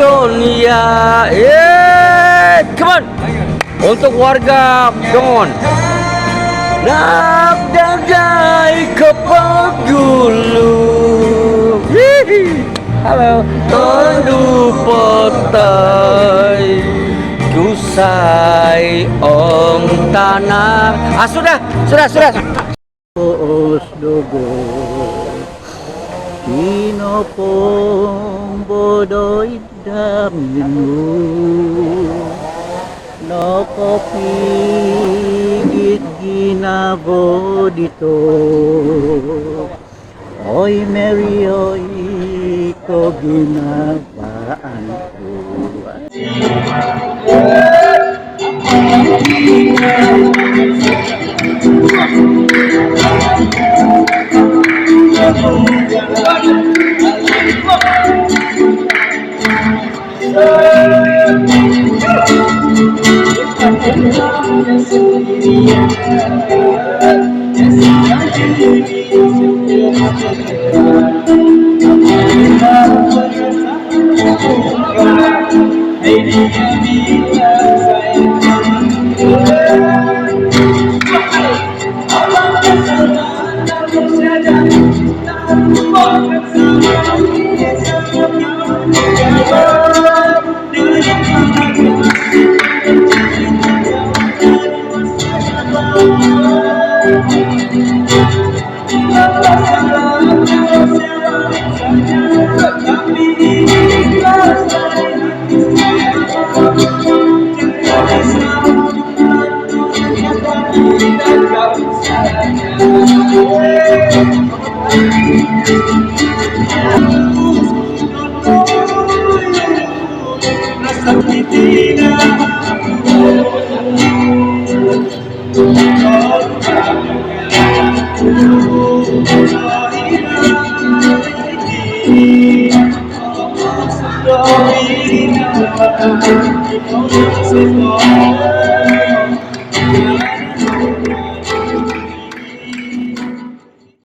dunia. Come on. Untuk warga Dongon. Nak dadai kepagulu. Halo. Tandu potai. Kusai om tanah. Sudah. Os dogo. Pinopong bodoy daminu no kopigit ginabo dito oy Mary oy ko ginabaan ko.